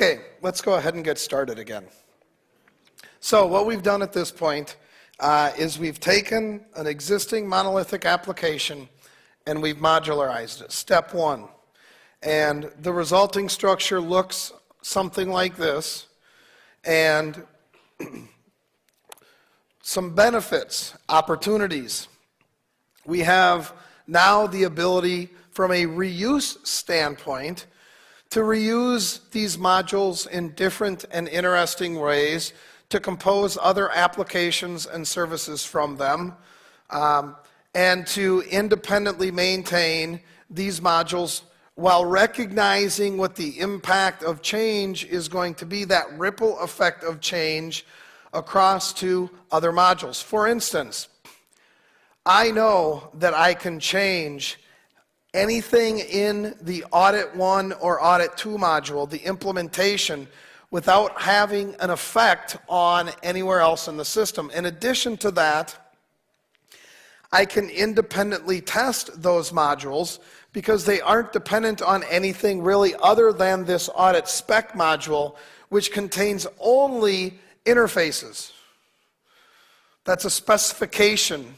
Okay, let's go ahead and get started again. So what we've done at this point is we've taken an existing monolithic application and we've modularized it, step one. And the resulting structure looks something like this. And some benefits, opportunities. We have now the ability from a reuse standpoint to reuse these modules in different and interesting ways, to compose other applications and services from them, and to independently maintain these modules while recognizing what the impact of change is going to be, that ripple effect of change across to other modules. For instance, I know that I can change anything in the Audit 1 or Audit 2 module, the implementation, without having an effect on anywhere else in the system. In addition to that, I can independently test those modules because they aren't dependent on anything really other than this audit spec module, which contains only interfaces. That's a specification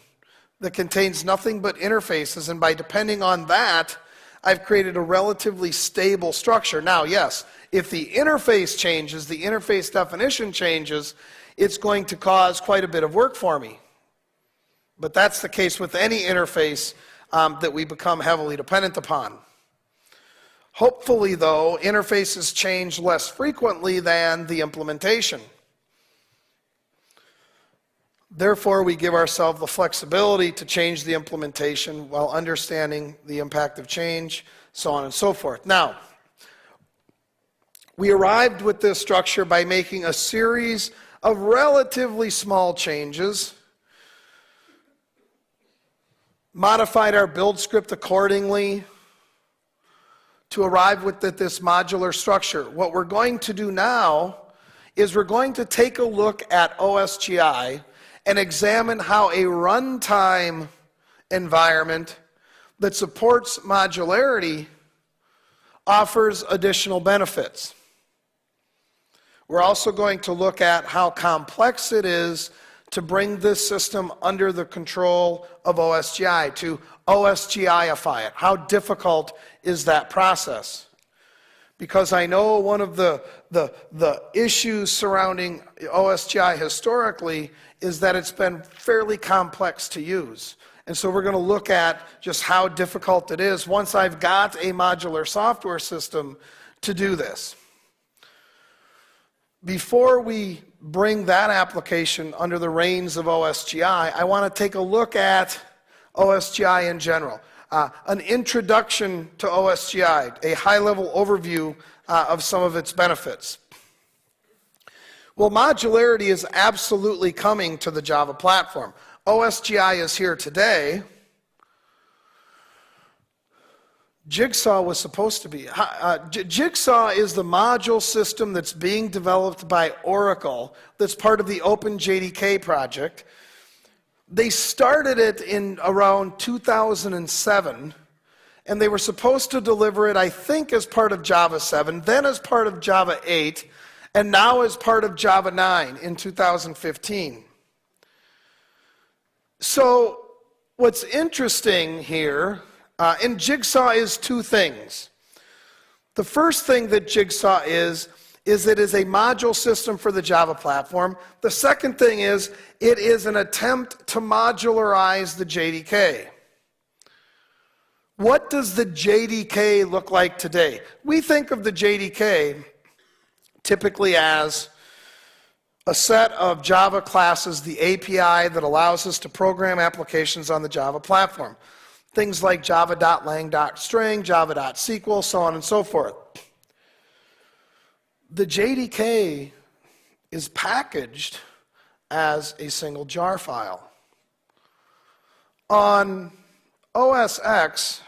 that contains nothing but interfaces, and by depending on that, I've created a relatively stable structure. Now, yes, if the interface changes, the interface definition changes, it's going to cause quite a bit of work for me. But that's the case with any interface that we become heavily dependent upon. Hopefully, though, interfaces change less frequently than the implementation. Therefore, we give ourselves the flexibility to change the implementation while understanding the impact of change, so on and so forth. Now, we arrived with this structure by making a series of relatively small changes, modified our build script accordingly to arrive with this modular structure. What we're going to do now is we're going to take a look at OSGi and examine how a runtime environment that supports modularity offers additional benefits. We're also going to look at how complex it is to bring this system under the control of OSGi, to OSGiify it. How difficult is that process? Because I know one of the issues surrounding OSGi historically is that it's been fairly complex to use. And so we're going to look at just how difficult it is once I've got a modular software system to do this. Before we bring that application under the reins of OSGi, I want to take a look at OSGi in general. An introduction to OSGi, a high-level overview of some of its benefits. Well, modularity is absolutely coming to the Java platform. OSGi is here today. Jigsaw was supposed to be. Jigsaw is the module system that's being developed by Oracle that's part of the OpenJDK project. They started it in around 2007, and they were supposed to deliver it, I think, as part of Java 7, then as part of Java 8, and now as part of Java 9 in 2015. So what's interesting here in Jigsaw is two things. The first thing that Jigsaw is it is a module system for the Java platform. The second thing is it is an attempt to modularize the JDK. What does the JDK look like today? We think of the JDK typically as a set of Java classes, the API that allows us to program applications on the Java platform. Things like java.lang.string, java.sql, so on and so forth. The JDK is packaged as a single jar file. On OS X,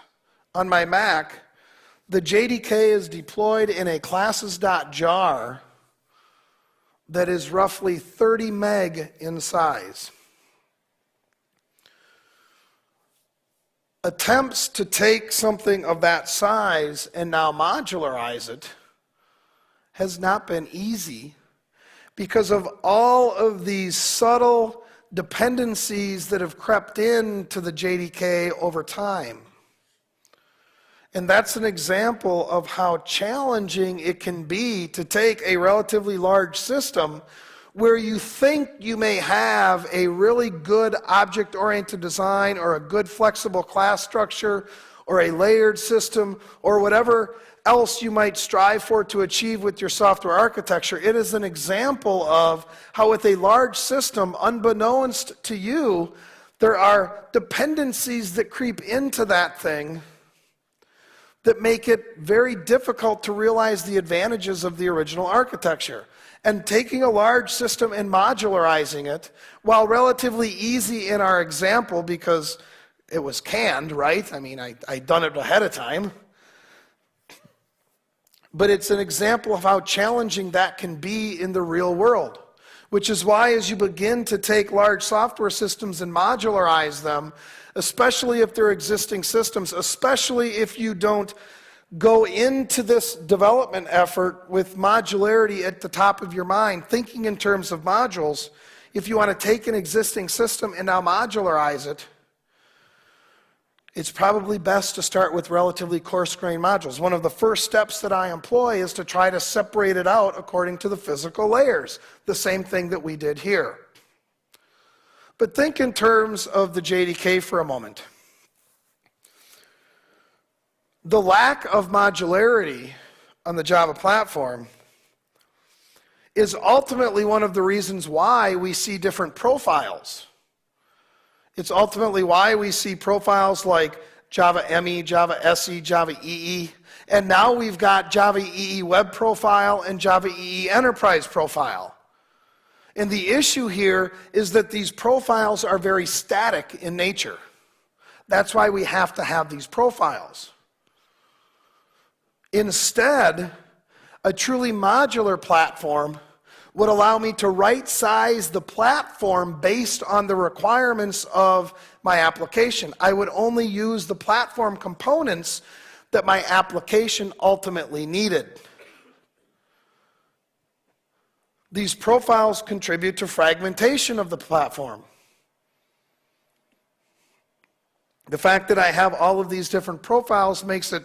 on my Mac, the JDK is deployed in a classes.jar that is roughly 30 meg in size. Attempts to take something of that size and now modularize it has not been easy because of all of these subtle dependencies that have crept into the JDK over time. And that's an example of how challenging it can be to take a relatively large system where you think you may have a really good object-oriented design or a good flexible class structure or a layered system or whatever else you might strive for to achieve with your software architecture. It is an example of how with a large system, unbeknownst to you, there are dependencies that creep into that thing that make it very difficult to realize the advantages of the original architecture. And taking a large system and modularizing it, while relatively easy in our example because it was canned, right? I mean, I'd done it ahead of time. But it's an example of how challenging that can be in the real world, which is why as you begin to take large software systems and modularize them, especially if they're existing systems, especially if you don't go into this development effort with modularity at the top of your mind, thinking in terms of modules, if you want to take an existing system and now modularize it, it's probably best to start with relatively coarse-grained modules. One of the first steps that I employ is to try to separate it out according to the physical layers, the same thing that we did here. But think in terms of the JDK for a moment. The lack of modularity on the Java platform is ultimately one of the reasons why we see different profiles. It's ultimately why we see profiles like Java ME, Java SE, Java EE, and now we've got Java EE Web Profile and Java EE Enterprise Profile. And the issue here is that these profiles are very static in nature. That's why we have to have these profiles. Instead, a truly modular platform would allow me to right-size the platform based on the requirements of my application. I would only use the platform components that my application ultimately needed. These profiles contribute to fragmentation of the platform. The fact that I have all of these different profiles makes it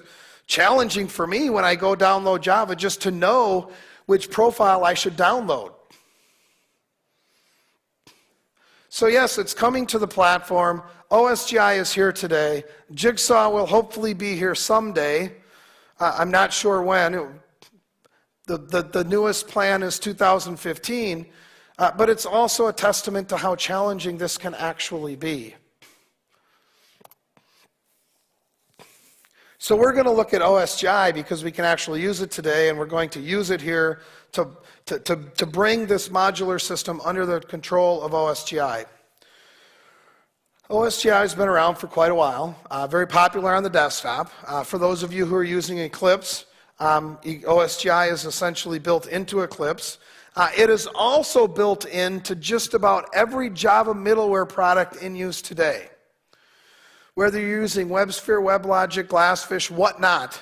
challenging for me when I go download Java just to know which profile I should download. So yes, it's coming to the platform. OSGi is here today. Jigsaw will hopefully be here someday. I'm not sure when. The newest plan is 2015. But it's also a testament to how challenging this can actually be. So we're going to look at OSGi because we can actually use it today, and we're going to use it here to bring this modular system under the control of OSGi. OSGi has been around for quite a while, very popular on the desktop. For those of you who are using Eclipse, OSGi is essentially built into Eclipse. It is also built into just about every Java middleware product in use today. Whether you're using WebSphere, WebLogic, Glassfish, whatnot,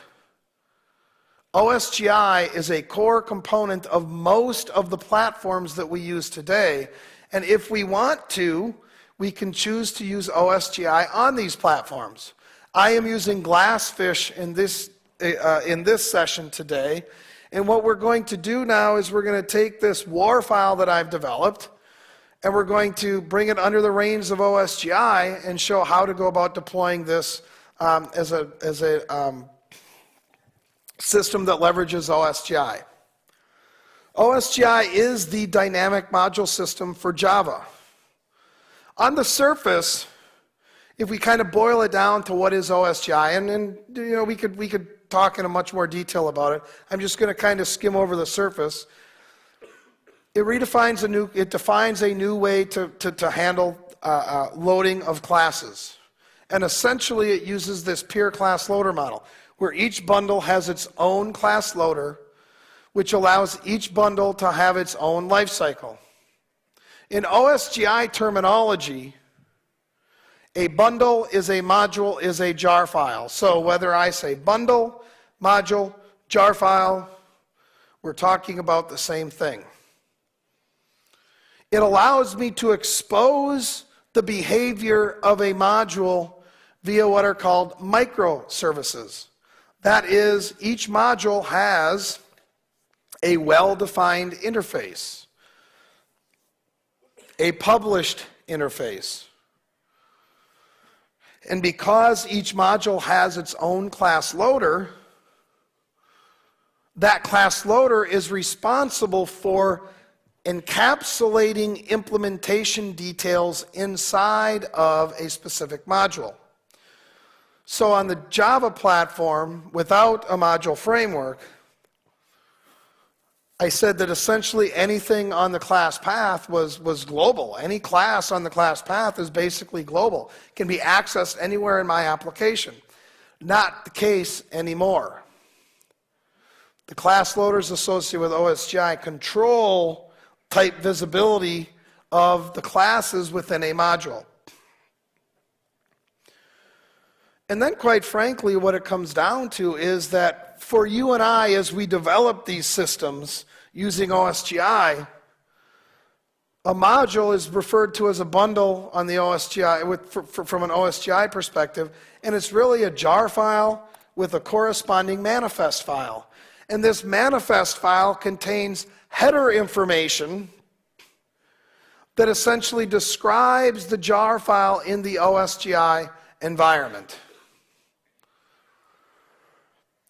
OSGi is a core component of most of the platforms that we use today. And if we want to, we can choose to use OSGi on these platforms. I am using Glassfish in this session today. And what we're going to do now is we're going to take this WAR file that I've developed, and we're going to bring it under the reins of OSGi and show how to go about deploying this as a system that leverages OSGi. OSGi is the dynamic module system for Java. On the surface, if we kind of boil it down to what is OSGi, and you know, we could talk in much more detail about it. I'm just going to kind of skim over the surface. It defines a new way to handle loading of classes. And essentially it uses this peer class loader model, where each bundle has its own class loader, which allows each bundle to have its own life cycle. In OSGi terminology, a bundle is a module is a jar file. So whether I say bundle, module, jar file, we're talking about the same thing. It allows me to expose the behavior of a module via what are called microservices. That is, each module has a well-defined interface, a published interface. And because each module has its own class loader, that class loader is responsible for encapsulating implementation details inside of a specific module. So on the Java platform, without a module framework, I said that essentially anything on the class path was global. Any class on the class path is basically global. It can be accessed anywhere in my application. Not the case anymore. The class loaders associated with OSGi control type visibility of the classes within a module. And then, quite frankly, what it comes down to is that for you and I, as we develop these systems using OSGi, a module is referred to as a bundle on the OSGi from an OSGi perspective, and it's really a jar file with a corresponding manifest file. And this manifest file contains header information that essentially describes the jar file in the OSGi environment.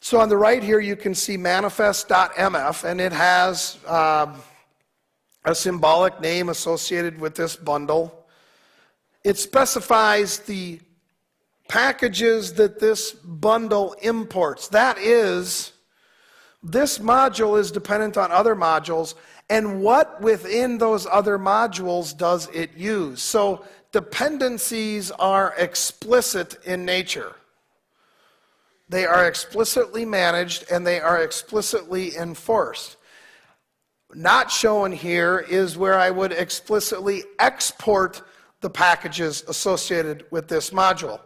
So on the right here, you can see manifest.mf, and it has a symbolic name associated with this bundle. It specifies the packages that this bundle imports. That is, this module is dependent on other modules, and what within those other modules does it use? So dependencies are explicit in nature. They are explicitly managed and they are explicitly enforced. Not shown here is where I would explicitly export the packages associated with this module.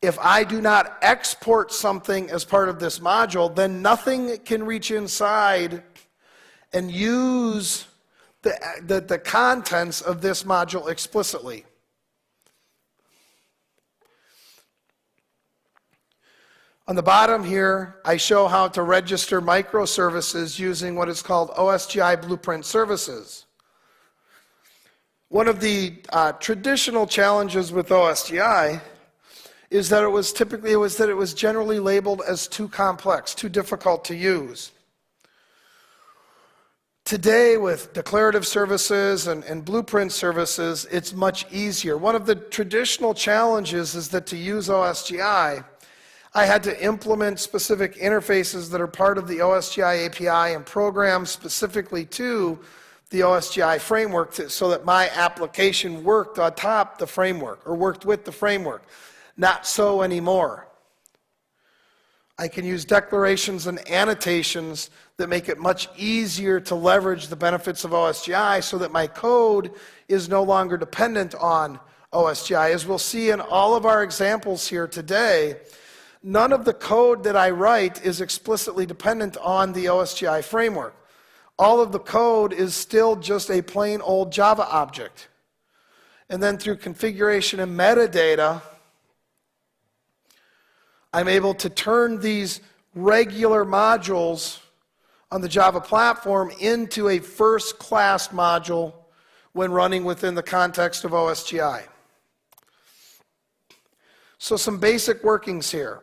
If I do not export something as part of this module, then nothing can reach inside and use the contents of this module explicitly. On the bottom here, I show how to register microservices using what is called OSGi Blueprint Services. One of the traditional challenges with OSGi is that it was generally labeled as too complex, too difficult to use. Today, with declarative services and blueprint services, it's much easier. One of the traditional challenges is that to use OSGi, I had to implement specific interfaces that are part of the OSGi API and program specifically to the OSGi framework so that my application worked on top the framework or worked with the framework. Not so anymore. I can use declarations and annotations that make it much easier to leverage the benefits of OSGi so that my code is no longer dependent on OSGi. As we'll see in all of our examples here today, none of the code that I write is explicitly dependent on the OSGi framework. All of the code is still just a plain old Java object. And then through configuration and metadata, I'm able to turn these regular modules on the Java platform into a first-class module when running within the context of OSGi. So some basic workings here.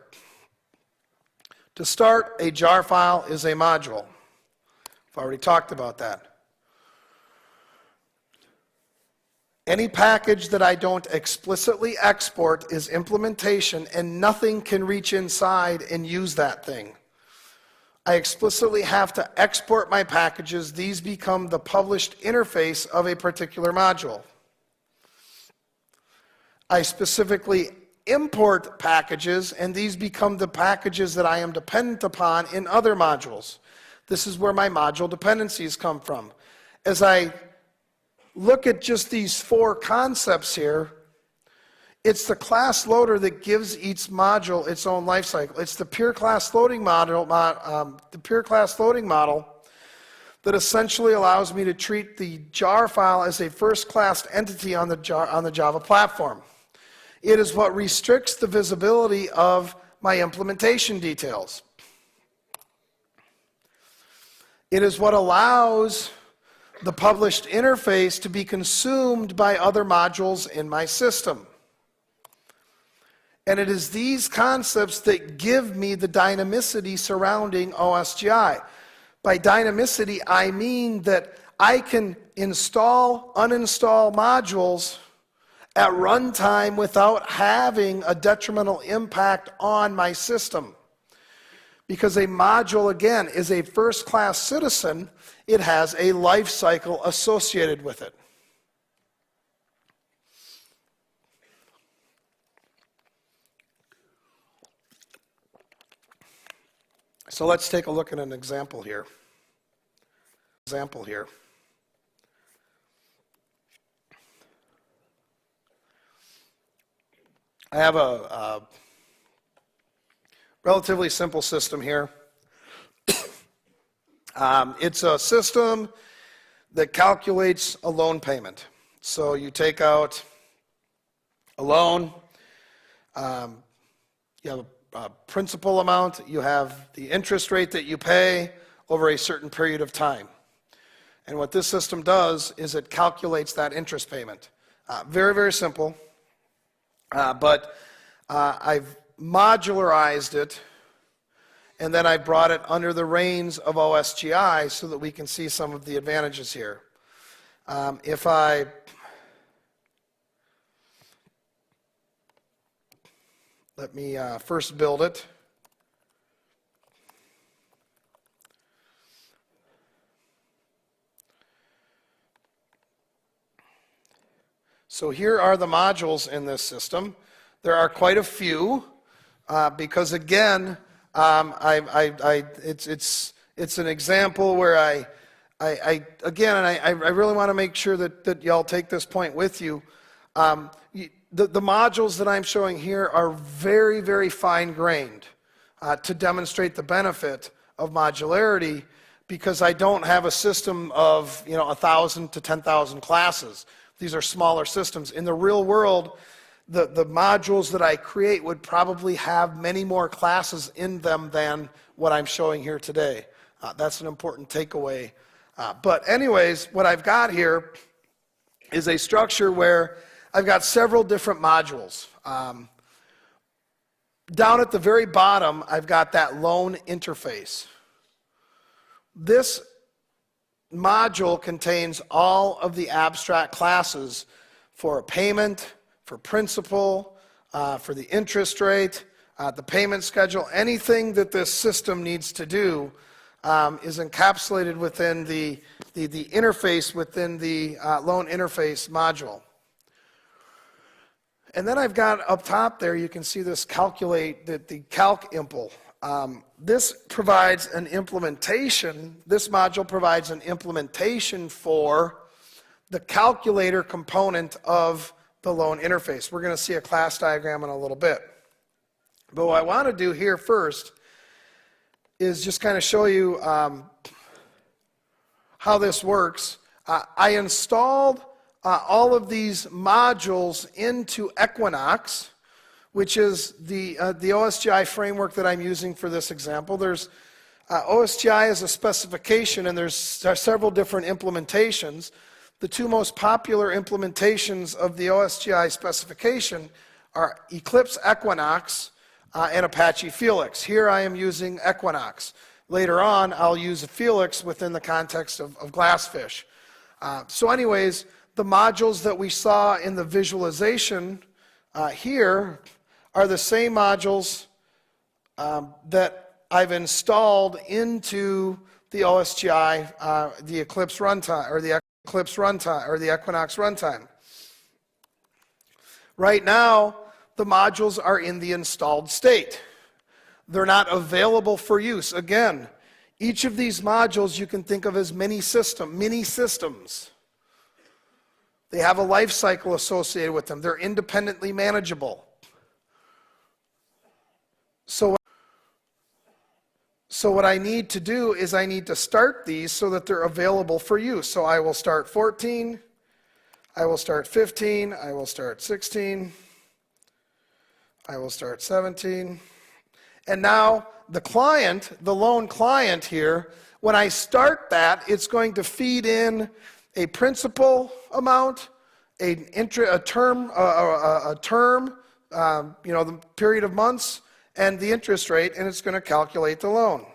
To start, a jar file is a module. I've already talked about that. Any package that I don't explicitly export is implementation, and nothing can reach inside and use that thing. I explicitly have to export my packages. These become the published interface of a particular module. I specifically import packages, and these become the packages that I am dependent upon in other modules. This is where my module dependencies come from. As I look at just these four concepts here, it's the class loader that gives each module its own lifecycle. It's the pure class loading model. that essentially allows me to treat the jar file as a first-class entity on the Java platform. It is what restricts the visibility of my implementation details. It is what allows the published interface to be consumed by other modules in my system. And it is these concepts that give me the dynamicity surrounding OSGi. By dynamicity, I mean that I can install, uninstall modules at runtime without having a detrimental impact on my system. Because a module, again, is a first-class citizen, it has a life cycle associated with it. So let's take a look at an example here. I have a relatively simple system here. It's a system that calculates a loan payment. So you take out a loan, you have a principal amount, you have the interest rate that you pay over a certain period of time. And what this system does is it calculates that interest payment. Very, very simple. But I've modularized it, and then I brought it under the reins of OSGi so that we can see some of the advantages here. If I let me first build it. So here are the modules in this system. There are quite a few because, again, it's an example where I really want to make sure that y'all take this point with you. The modules that I'm showing here are very, very fine-grained to demonstrate the benefit of modularity, because I don't have a system of 1,000 to 10,000 classes. These are smaller systems. In the real world, the modules that I create would probably have many more classes in them than what I'm showing here today. That's an important takeaway. But anyways, what I've got here is a structure where I've got several different modules. Down at the very bottom, I've got that loan interface. This module contains all of the abstract classes for a payment, for principal, for the interest rate, the payment schedule. Anything that this system needs to do is encapsulated within the interface within the loan interface module. And then I've got up top there, you can see this the calc impl. This provides an implementation, this module provides an implementation for the calculator component of the loan interface. We're going to see a class diagram in a little bit. But what I want to do here first is just kind of show you how this works. I installed all of these modules into Equinox, which is the OSGi framework that I'm using for this example. There's OSGi is a specification, and there's several different implementations. The two most popular implementations of the OSGi specification are Eclipse Equinox and Apache Felix. Here I am using Equinox. Later on, I'll use Felix within the context of Glassfish. So anyways, the modules that we saw in the visualization here are the same modules that I've installed into the OSGi, the Eclipse runtime, or the Eclipse runtime, or the Equinox runtime. Right now, the modules are in the installed state. They're not available for use. Again, each of these modules you can think of as mini systems. They have a life cycle associated with them. They're independently So So what I need to do is I need to start these so that they're available for use. So I will start 14, I will start 15, I will start 16, I will start 17. And now the client, the loan client here, when I start that, it's going to feed in a principal amount, a term, the period of months, and the interest rate, and it's going to calculate the loan.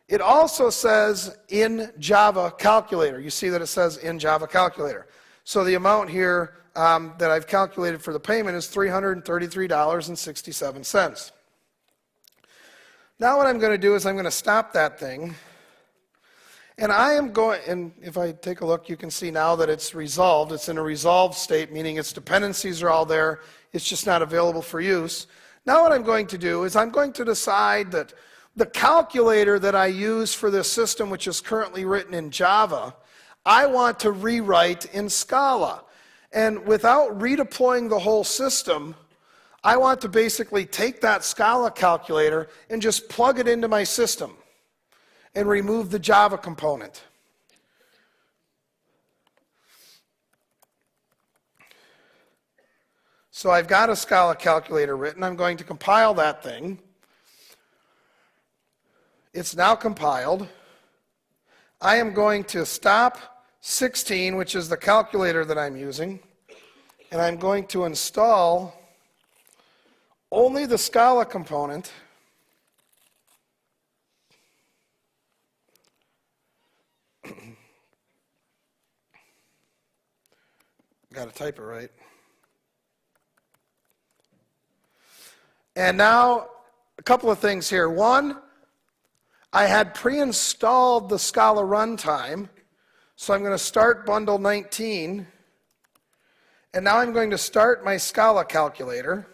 It also says in Java calculator. You see that it says in Java calculator. So the amount here that I've calculated for the payment is $333.67. Now what I'm going to do is I'm going to stop that thing. And I am going, and if I take a look, you can see now that it's resolved. It's in a resolved state, meaning its dependencies are all there. It's just not available for use. Now what I'm going to do is I'm going to decide that the calculator that I use for this system, which is currently written in Java, I want to rewrite in Scala. And without redeploying the whole system, I want to basically take that Scala calculator and just plug it into my system and remove the Java component. So I've got a Scala calculator written. I'm going to compile that thing. It's now compiled. I am going to stop 16, which is the calculator that I'm using, and I'm going to install only the Scala component. Got to type it right. And now, a couple of things here. One, I had pre-installed the Scala runtime, so I'm going to start bundle 19, and now I'm going to start my Scala calculator.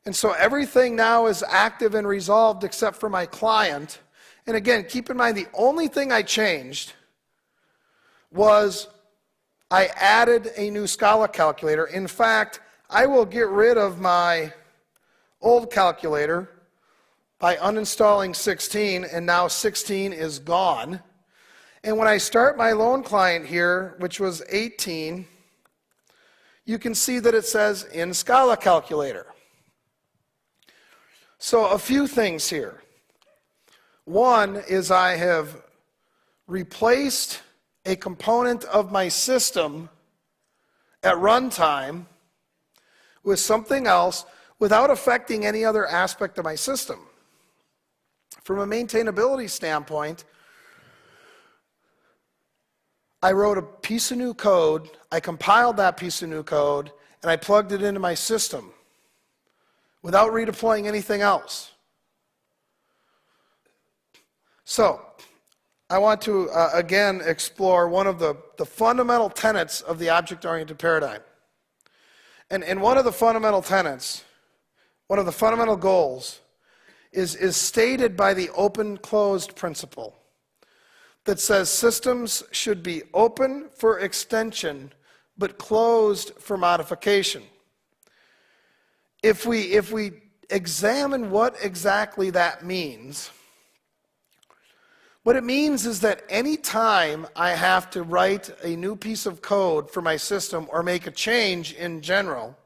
And so everything now is active and resolved except for my client. And again, keep in mind the only thing I changed was I added a new Scala calculator. In fact, I will get rid of my old calculator by uninstalling 16, and now 16 is gone. And when I start my loan client here, which was 18, you can see that it says in Scala calculator. So a few things here. One is I have replaced a component of my system at runtime with something else without affecting any other aspect of my system. From a maintainability standpoint, I wrote a piece of new code, I compiled that piece of new code, and I plugged it into my system without redeploying anything else. So, I want to, again, explore one of the fundamental tenets of the object-oriented paradigm. And one of the fundamental tenets, one of the fundamental goals, is stated by the open-closed principle that says systems should be open for extension but closed for modification. If we examine what exactly that means, what it means is that any time I have to write a new piece of code for my system or make a change in general,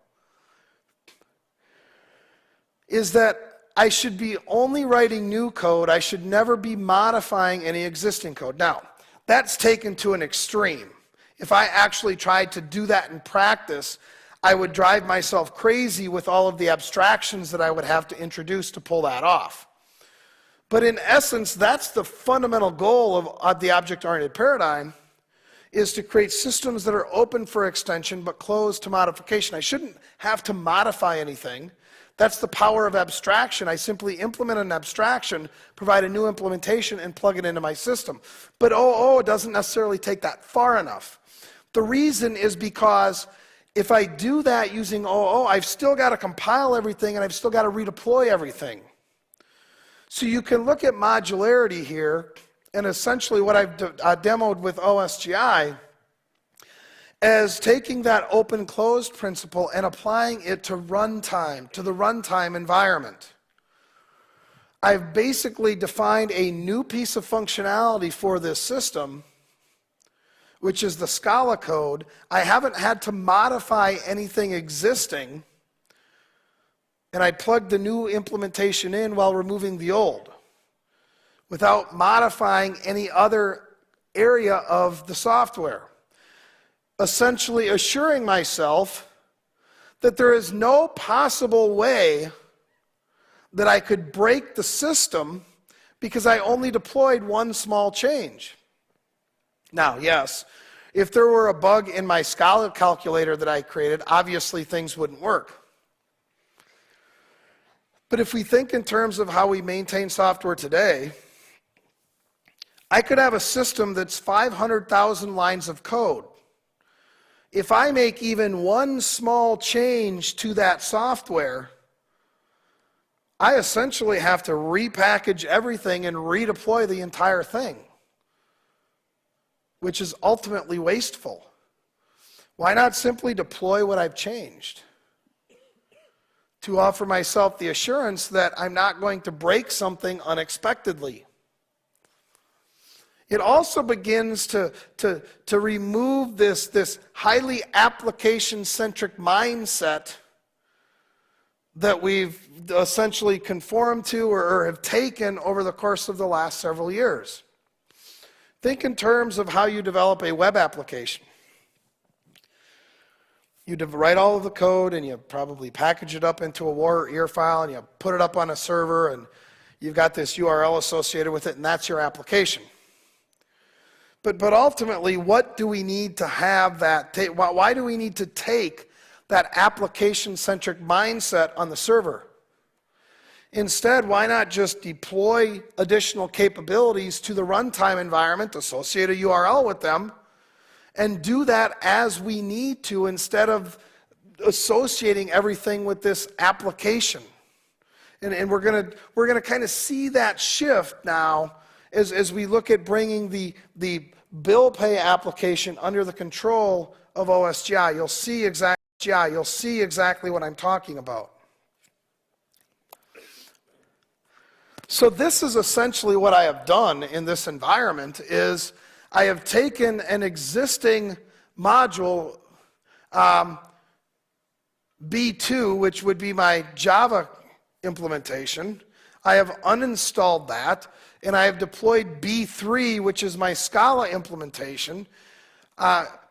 is that I should be only writing new code. I should never be modifying any existing code. Now, that's taken to an extreme. If I actually tried to do that in practice, I would drive myself crazy with all of the abstractions that I would have to introduce to pull that off. But in essence, that's the fundamental goal of the object-oriented paradigm, is to create systems that are open for extension but closed to modification. I shouldn't have to modify anything. That's the power of abstraction. I simply implement an abstraction, provide a new implementation, and plug it into my system. But OO doesn't necessarily take that far enough. The reason is because if I do that using OO, I've still got to compile everything and I've still got to redeploy everything. So you can look at modularity here, and essentially what I've demoed with OSGi as taking that open-closed principle and applying it to runtime, to the runtime environment. I've basically defined a new piece of functionality for this system, which is the Scala code. I haven't had to modify anything existing, and I plugged the new implementation in while removing the old, without modifying any other area of the software, essentially assuring myself that there is no possible way that I could break the system because I only deployed one small change. Now, yes, if there were a bug in my Scala calculator that I created, obviously things wouldn't work. But if we think in terms of how we maintain software today, I could have a system that's 500,000 lines of code. If I make even one small change to that software, I essentially have to repackage everything and redeploy the entire thing, which is ultimately wasteful. Why not simply deploy what I've changed to offer myself the assurance that I'm not going to break something unexpectedly? It also begins to remove this highly application-centric mindset that we've essentially conformed to or have taken over the course of the last several years. Think in terms of how you develop a web application. You write all of the code and you probably package it up into a war or ear file and you put it up on a server and you've got this URL associated with it and that's your application. But ultimately, what do we need to have that? Why do we need to take that application-centric mindset on the server? Instead, why not just deploy additional capabilities to the runtime environment, associate a URL with them, and do that as we need to instead of associating everything with this application? And we're gonna kind of see that shift now as we look at bringing the bill pay application under the control of OSGi. You'll see exactly what I'm talking about. So this is essentially what I have done in this environment is I have taken an existing module, B2, which would be my Java implementation. I have uninstalled that, and I have deployed B3, which is my Scala implementation,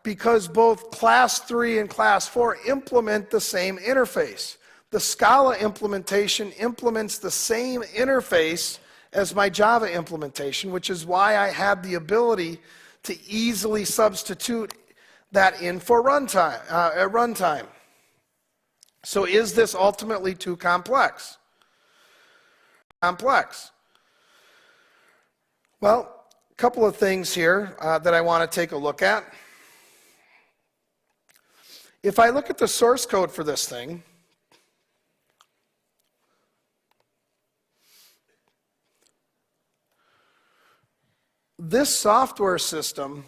because both Class 3 and Class 4 implement the same interface. The Scala implementation implements the same interface as my Java implementation, which is why I had the ability to easily substitute that in for runtime, at runtime. So is this ultimately too complex? Well, a couple of things here that I want to take a look at. If I look at the source code for this thing, this software system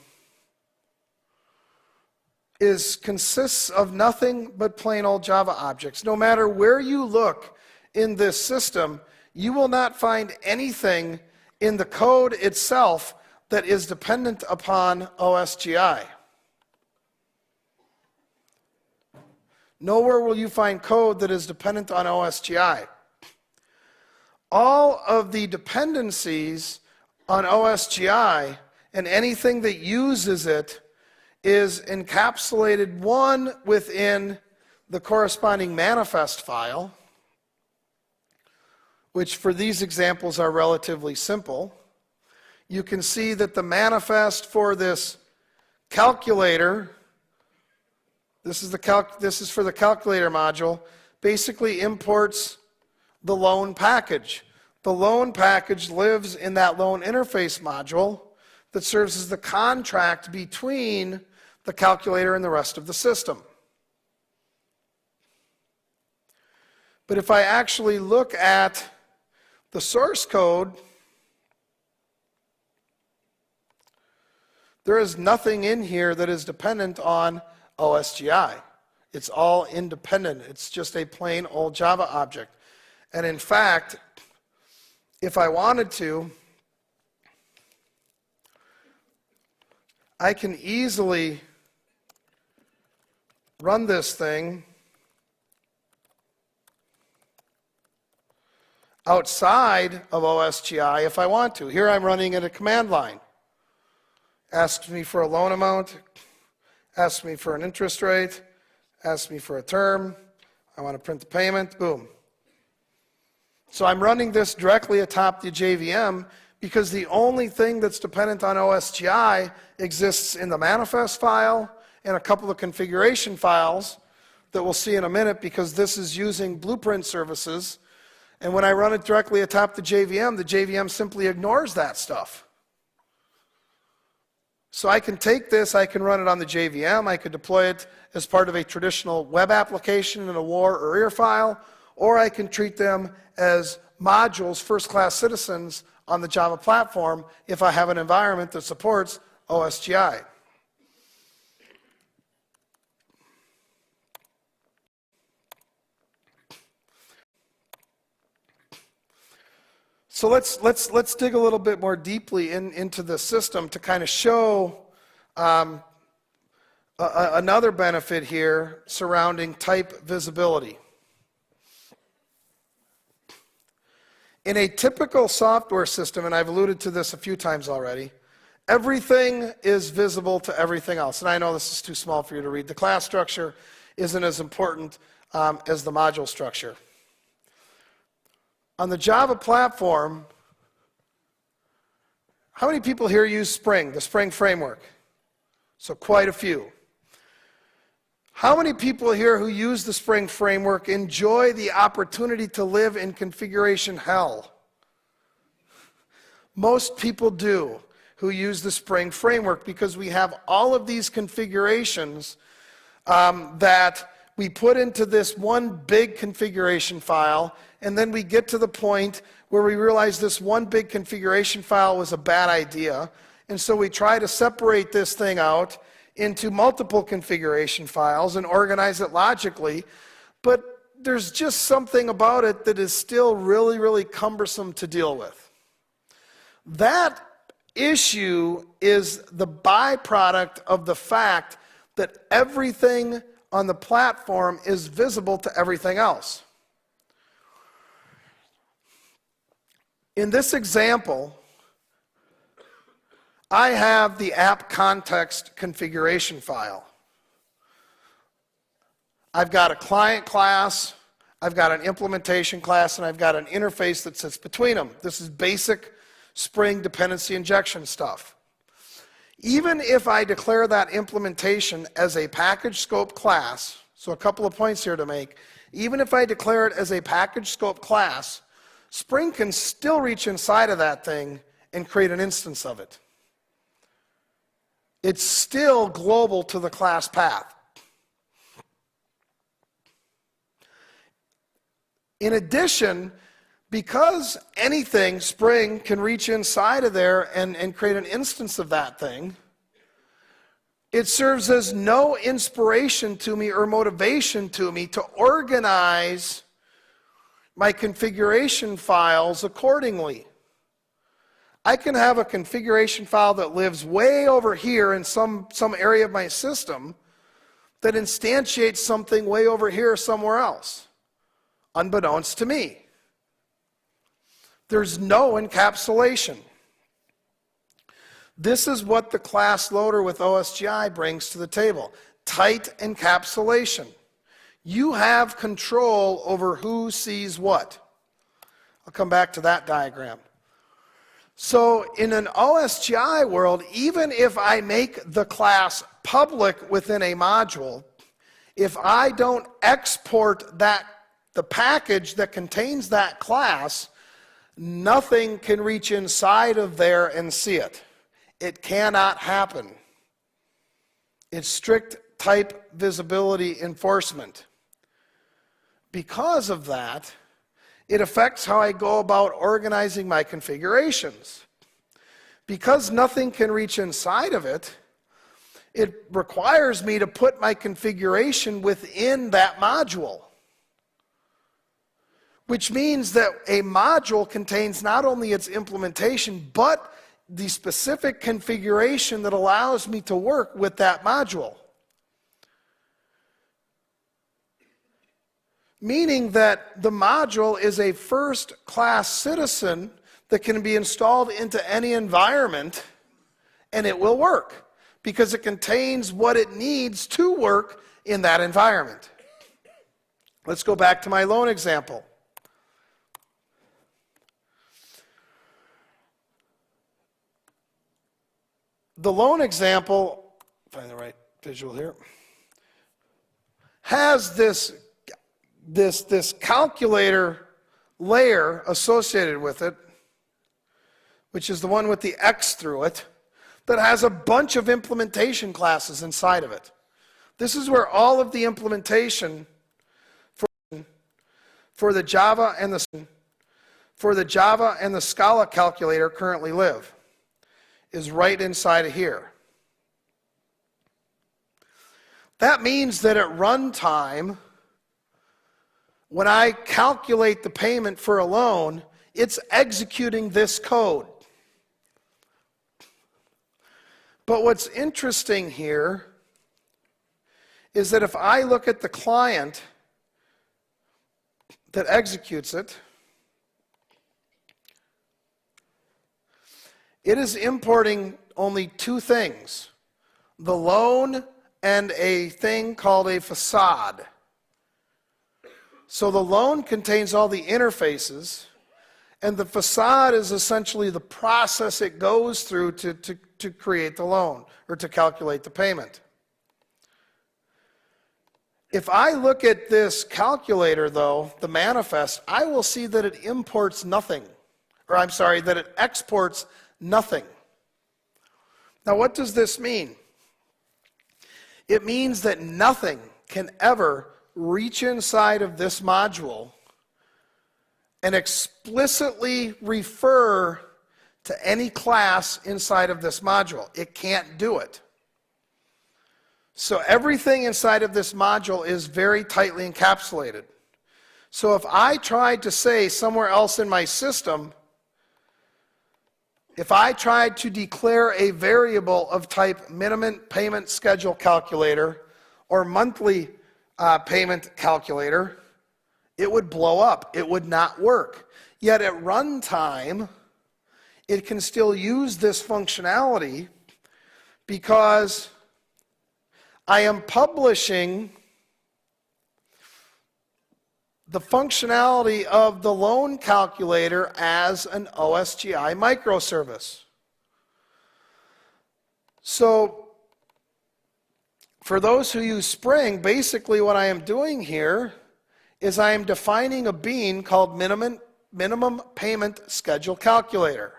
consists of nothing but plain old Java objects. No matter where you look in this system, you will not find anything in the code itself that is dependent upon OSGi. Nowhere will you find code that is dependent on OSGi. All of the dependencies on OSGi and anything that uses it is encapsulated, one, within the corresponding manifest file, which for these examples are relatively simple. You can see that the manifest for this calculator, this is for the calculator module, basically imports the loan package. The loan package lives in that loan interface module that serves as the contract between the calculator and the rest of the system. But if I actually look at the source code, there is nothing in here that is dependent on OSGi. It's all independent. It's just a plain old Java object. And in fact, if I wanted to, I can easily run this thing outside of OSGi if I want to. Here I'm running in a command line. Asks me for a loan amount, asks me for an interest rate, asks me for a term. I want to print the payment, boom. So I'm running this directly atop the JVM because the only thing that's dependent on OSGi exists in the manifest file and a couple of configuration files that we'll see in a minute, because this is using blueprint services. And when I run it directly atop the JVM simply ignores that stuff. So I can take this, I can run it on the JVM, I could deploy it as part of a traditional web application in a WAR or EAR file, or I can treat them as modules, first-class citizens on the Java platform if I have an environment that supports OSGi. So let's dig a little bit more deeply into the system to kind of show another benefit here surrounding type visibility. In a typical software system, and I've alluded to this a few times already, everything is visible to everything else. And I know this is too small for you to read. The class structure isn't as important as the module structure. On the Java platform, how many people here use Spring, the Spring framework? So quite a few. How many people here who use the Spring framework enjoy the opportunity to live in configuration hell? Most people do who use the Spring framework, because we have all of these configurations that we put into this one big configuration file, and then we get to the point where we realize this one big configuration file was a bad idea, and so we try to separate this thing out into multiple configuration files and organize it logically, but there's just something about it that is still really, really cumbersome to deal with. That issue is the byproduct of the fact that everything on the platform is visible to everything else. In this example, I have the app context configuration file. I've got a client class, I've got an implementation class, and I've got an interface that sits between them. This is basic Spring dependency injection stuff. Even if I declare that implementation as a package scope class, so a couple of points here to make, even if I declare it as a package scope class, Spring can still reach inside of that thing and create an instance of it. It's still global to the class path. In addition, because anything, Spring, can reach inside of there and create an instance of that thing, it serves as no inspiration to me or motivation to me to organize my configuration files accordingly. I can have a configuration file that lives way over here in some area of my system that instantiates something way over here somewhere else, unbeknownst to me. There's no encapsulation. This is what the class loader with OSGi brings to the table. Tight encapsulation. You have control over who sees what. I'll come back to that diagram. So in an OSGi world, even if I make the class public within a module, if I don't export the package that contains that class, nothing can reach inside of there and see it. It cannot happen. It's strict type visibility enforcement. Because of that, it affects how I go about organizing my configurations. Because nothing can reach inside of it, it requires me to put my configuration within that module, which means that a module contains not only its implementation, but the specific configuration that allows me to work with that module. Meaning that the module is a first-class citizen that can be installed into any environment and it will work because it contains what it needs to work in that environment. Let's go back to my loan example. The loan example, find the right visual here, has this calculator layer associated with it, which is the one with the X through it, that has a bunch of implementation classes inside of it. This is where all of the implementation for the Java and the Scala calculator currently live, is right inside of here. That means that at runtime, when I calculate the payment for a loan, it's executing this code. But what's interesting here is that if I look at the client that executes it, it is importing only two things: the loan and a thing called a facade. So the loan contains all the interfaces, and the facade is essentially the process it goes through to create the loan or to calculate the payment. If I look at this calculator, though, the manifest, I will see that it imports nothing. Or I'm sorry, that it exports nothing. Now, what does this mean? It means that nothing can ever reach inside of this module and explicitly refer to any class inside of this module. It can't do it. So everything inside of this module is very tightly encapsulated. So if I tried to say somewhere else in my system, if I tried to declare a variable of type minimum payment schedule calculator or monthly payment calculator, it would blow up. It would not work. Yet at runtime, it can still use this functionality because I am publishing the functionality of the loan calculator as an OSGi microservice. So for those who use Spring, basically what I am doing here is I am defining a bean called minimum payment schedule calculator.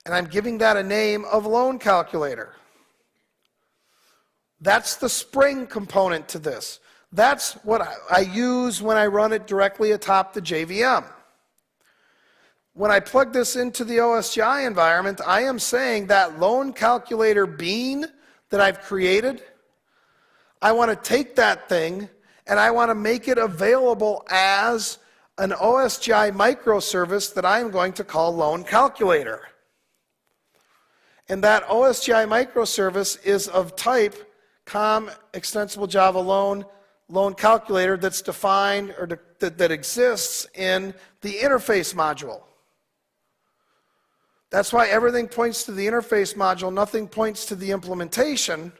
And I'm giving that a name of loan calculator. That's the Spring component to this. That's what I use when I run it directly atop the JVM. When I plug this into the OSGi environment, I am saying that loan calculator bean that I've created, I want to take that thing and I want to make it available as an OSGi microservice that I'm going to call loan calculator. And that OSGi microservice is of type com extensible Java loan calculator that's defined or that exists in the interface module. That's why everything points to the interface module, nothing points to the implementation,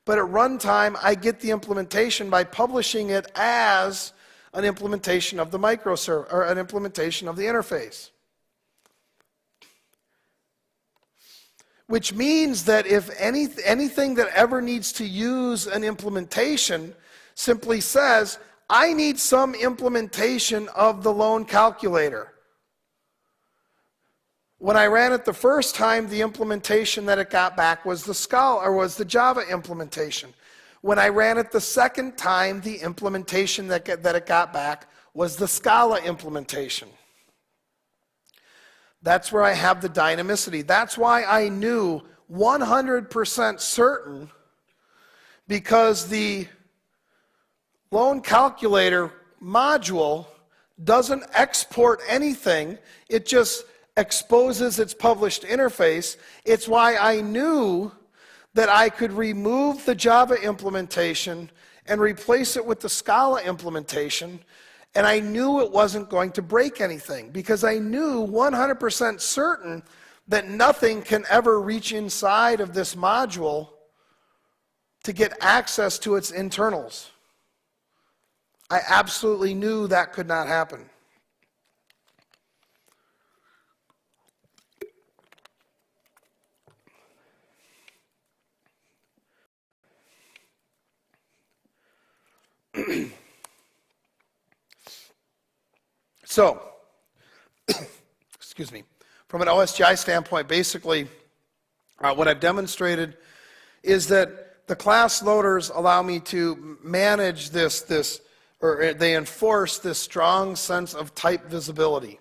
but at runtime I get the implementation by publishing it as an implementation of the microservice or an implementation of the interface. Which means that if anything that ever needs to use an implementation simply says, I need some implementation of the loan calculator. When I ran it the first time, the implementation that it got back was the Scala or was the Java implementation. When I ran it the second time, the implementation that it got back was the Scala implementation. That's where I have the dynamicity. That's why I knew 100% certain, because the loan calculator module doesn't export anything. It just exposes its published interface. It's why I knew that I could remove the Java implementation and replace it with the Scala implementation, and I knew it wasn't going to break anything because I knew 100% certain that nothing can ever reach inside of this module to get access to its internals. I absolutely knew that could not happen. So, excuse me, from an OSGi standpoint, basically what I've demonstrated is that the class loaders allow me to manage or they enforce this strong sense of type visibility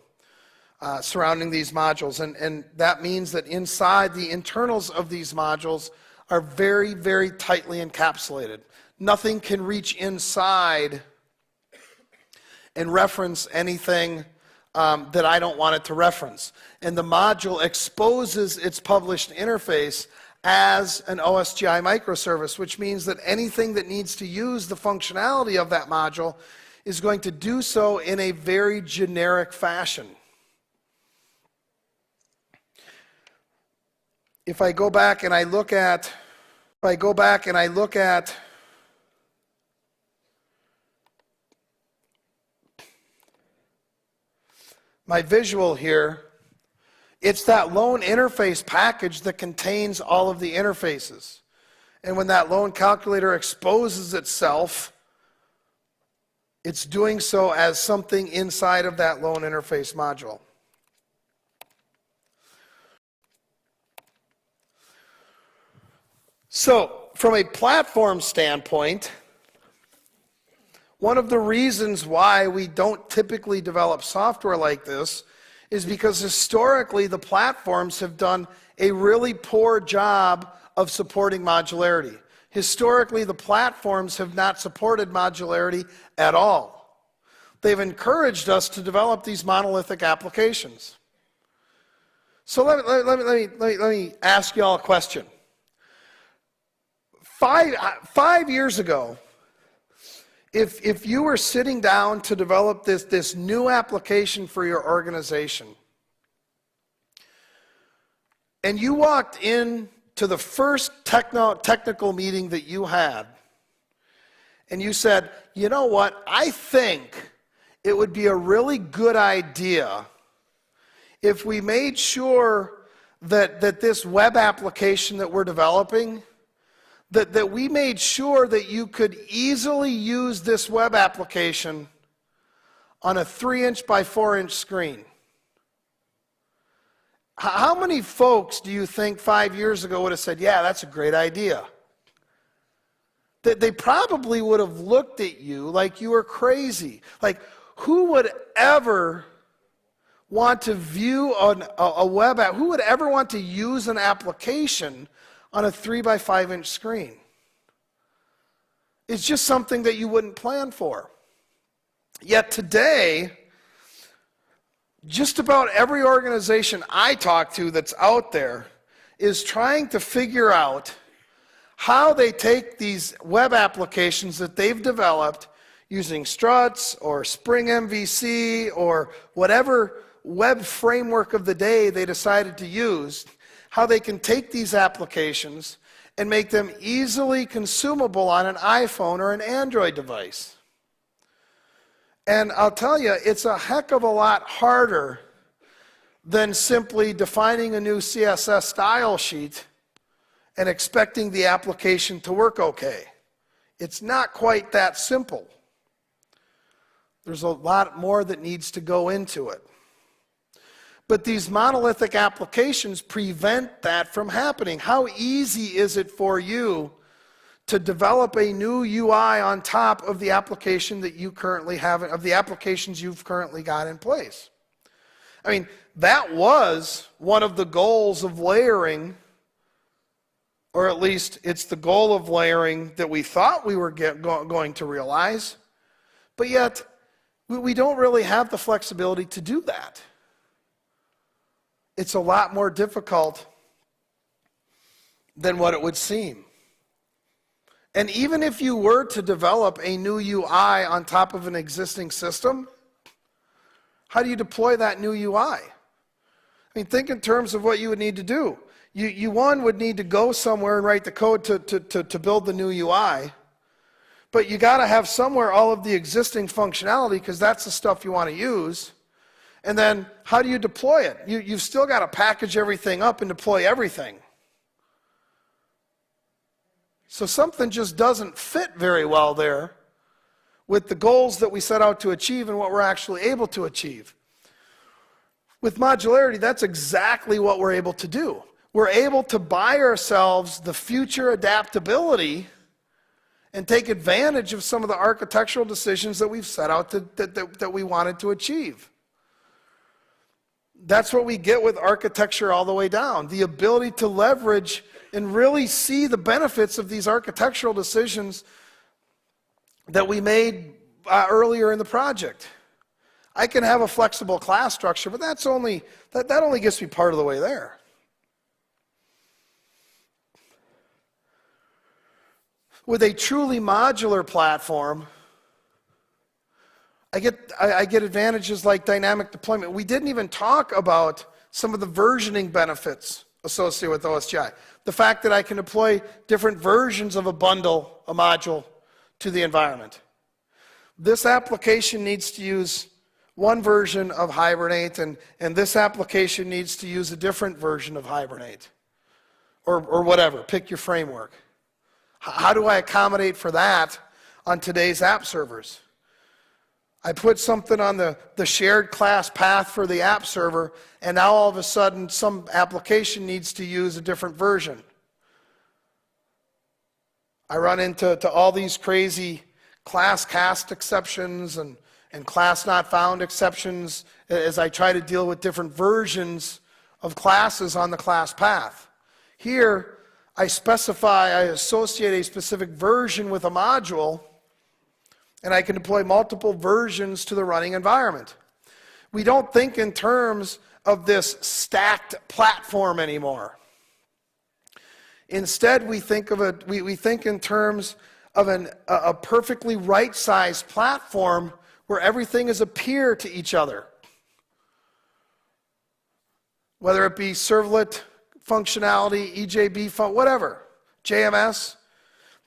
surrounding these modules. And that means that inside the internals of these modules are very, very tightly encapsulated. Nothing can reach inside and reference anything that I don't want it to reference. And the module exposes its published interface as an OSGi microservice, which means that anything that needs to use the functionality of that module is going to do so in a very generic fashion. If I go back and I look at my visual here, it's that lone interface package that contains all of the interfaces. And when that lone calculator exposes itself, it's doing so as something inside of that lone interface module. So, from a platform standpoint, one of the reasons why we don't typically develop software like this is because historically the platforms have done a really poor job of supporting modularity. Historically, the platforms have not supported modularity at all. They've encouraged us to develop these monolithic applications. So let me ask you all a question. Five years ago, if you were sitting down to develop this new application for your organization, and you walked in to the first technical meeting that you had, and you said, you know what, I think it would be a really good idea if we made sure that this web application that we're developing, that we made sure that you could easily use this web application on a 3-inch by 4-inch screen. How many folks do you think 5 years ago would have said, yeah, that's a great idea? They probably would have looked at you like you were crazy. Like, who would ever want to view a web app? Who would ever want to use an application on a 3 by 5-inch screen? It's just something that you wouldn't plan for. Yet today, just about every organization I talk to that's out there is trying to figure out how they take these web applications that they've developed using struts or Spring MVC or whatever web framework of the day they decided to use, how they can take these applications and make them easily consumable on an iPhone or an Android device. And I'll tell you, it's a heck of a lot harder than simply defining a new CSS style sheet and expecting the application to work okay. It's not quite that simple. There's a lot more that needs to go into it. But these monolithic applications prevent that from happening. How easy is it for you to develop a new UI on top of the application that you currently have, of the applications you've currently got in place? I mean, that was one of the goals of layering, or at least it's the goal of layering that we thought we were going to realize. But yet, We don't really have the flexibility to do that. It's a lot more difficult than what it would seem. And even if you were to develop a new UI on top of an existing system, how do you deploy that new UI? I mean, think in terms of what you would need to do. You one would need to go somewhere and write the code to build the new UI, but you got to have somewhere all of the existing functionality because that's the stuff you want to use. And then how do you deploy it? You've still got to package everything up and deploy everything. So something just doesn't fit very well there with the goals that we set out to achieve and what we're actually able to achieve. With modularity, that's exactly what we're able to do. We're able to buy ourselves the future adaptability and take advantage of some of the architectural decisions that we've set out that we wanted to achieve. That's what we get with architecture all the way down, the ability to leverage and really see the benefits of these architectural decisions that we made earlier in the project. I can have a flexible class structure, but that only gets me part of the way there. With a truly modular platform, I get advantages like dynamic deployment. We didn't even talk about some of the versioning benefits associated with OSGi. The fact that I can deploy different versions of a bundle, a module, to the environment. This application needs to use one version of Hibernate, and this application needs to use a different version of Hibernate. Or whatever, pick your framework. How do I accommodate for that on today's app servers? I put something on the shared class path for the app server, and now all of a sudden some application needs to use a different version. I run into all these crazy class cast exceptions and class not found exceptions as I try to deal with different versions of classes on the class path. Here, I associate a specific version with a module, and I can deploy multiple versions to the running environment. We don't think in terms of this stacked platform anymore. Instead, we think in terms of a perfectly right-sized platform where everything is a peer to each other. Whether it be servlet functionality, EJB, whatever, JMS,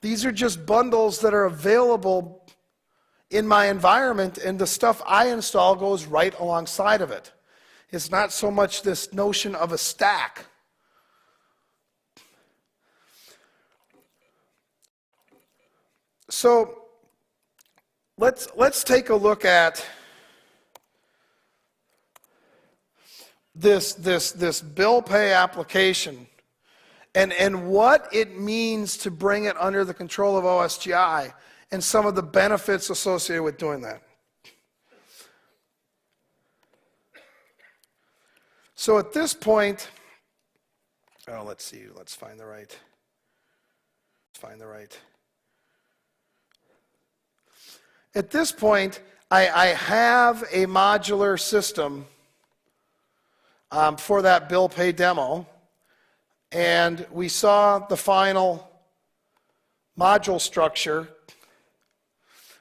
these are just bundles that are available in my environment, and the stuff I install goes right alongside of it. It's not so much this notion of a stack. So let's take a look at this bill pay application and what it means to bring it under the control of OSGi and some of the benefits associated with doing that. So at this point, let's see, let's find the right. At this point, I have a modular system for that bill pay demo, and we saw the final module structure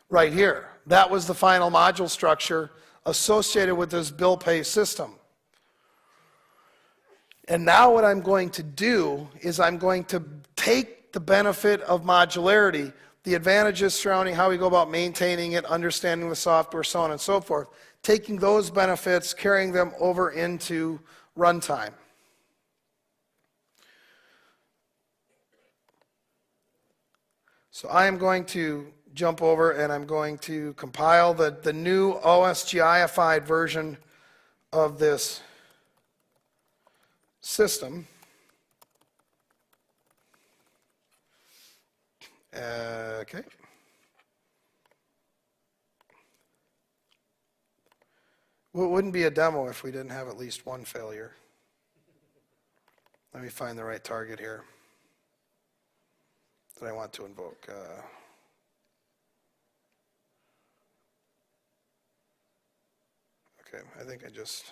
right here. That was the final module structure associated with this bill pay system. And now what I'm going to do is I'm going to take the benefit of modularity, the advantages surrounding how we go about maintaining it, understanding the software, so on and so forth, taking those benefits, carrying them over into runtime. So I am going to jump over and I'm going to compile the new OSGified version of this system. Okay. Well, it wouldn't be a demo if we didn't have at least one failure. Let me find the right target here that I want to invoke. Okay, I think I just...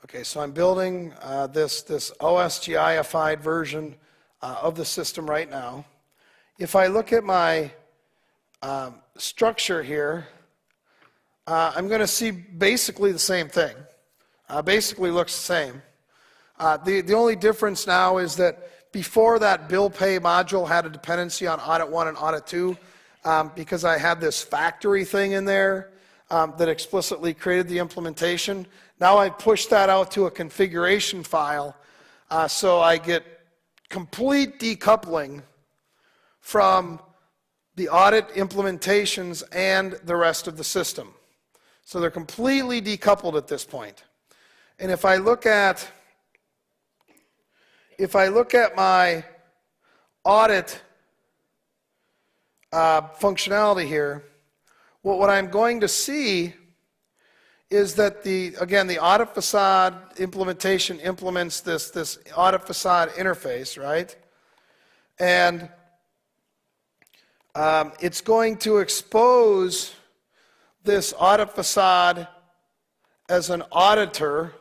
Okay, so I'm building this OSGi-ified version of the system right now. If I look at my structure here, I'm going to see basically the same thing. Basically looks the same. The only difference now is that before that bill pay module had a dependency on audit 1 and audit 2, because I had this factory thing in there that explicitly created the implementation. Now I push that out to a configuration file, so I get complete decoupling from the audit implementations and the rest of the system. So they're completely decoupled at this point. And if I look at my audit functionality here, what I'm going to see is that the audit facade implementation implements this audit facade interface, right? And it's going to expose this audit facade as an auditor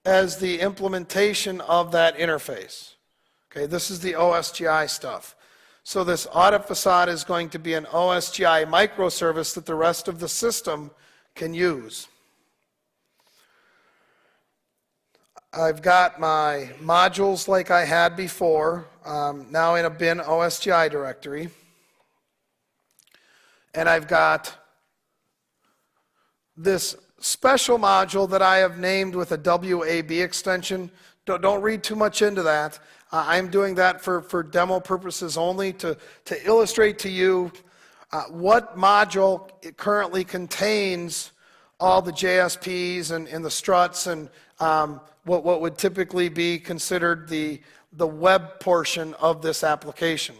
as the implementation of that interface. Okay, this is the OSGi stuff. So this audit facade is going to be an OSGi microservice that the rest of the system can use. I've got my modules like I had before, now in a bin OSGi directory. And I've got this special module that I have named with a WAB extension. Don't read too much into that. I'm doing that for demo purposes only to illustrate to you what module it currently contains all the JSPs and the struts and what would typically be considered the web portion of this application.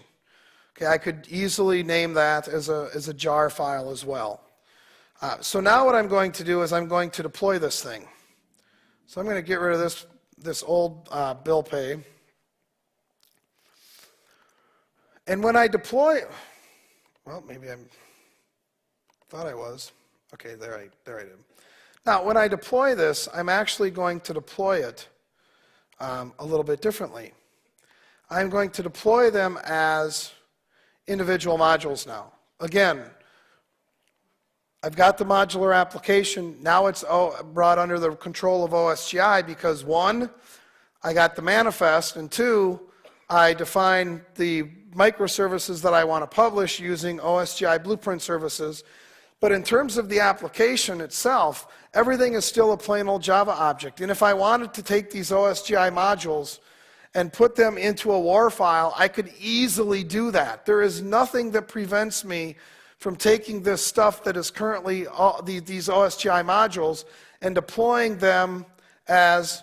Okay, I could easily name that as a jar file as well. So now what I'm going to do is I'm going to deploy this thing. So I'm going to get rid of this old bill pay. And when I deploy, well, maybe I thought I was. Okay, there I did. Now, when I deploy this, I'm actually going to deploy it a little bit differently. I'm going to deploy them as individual modules now. Again, I've got the modular application. Now it's brought under the control of OSGi because 1, I got the manifest, and 2, I define the microservices that I want to publish using OSGi blueprint services. But in terms of the application itself, everything is still a plain old Java object. And if I wanted to take these OSGi modules and put them into a WAR file, I could easily do that. There is nothing that prevents me from taking this stuff that is currently these OSGi modules and deploying them as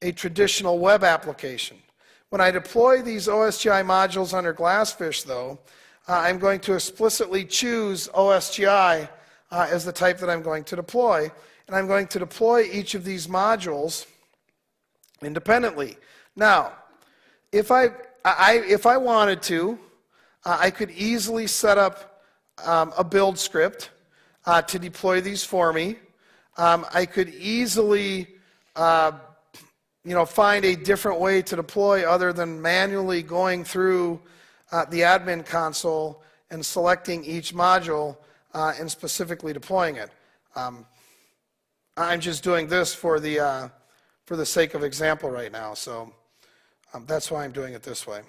a traditional web application. When I deploy these OSGi modules under Glassfish, though, I'm going to explicitly choose OSGi as the type that I'm going to deploy. And I'm going to deploy each of these modules independently. Now, if I wanted to, I could easily set up a build script to deploy these for me. I could easily find a different way to deploy other than manually going through the admin console and selecting each module and specifically deploying it. I'm just doing this for the sake of example right now, so that's why I'm doing it this way.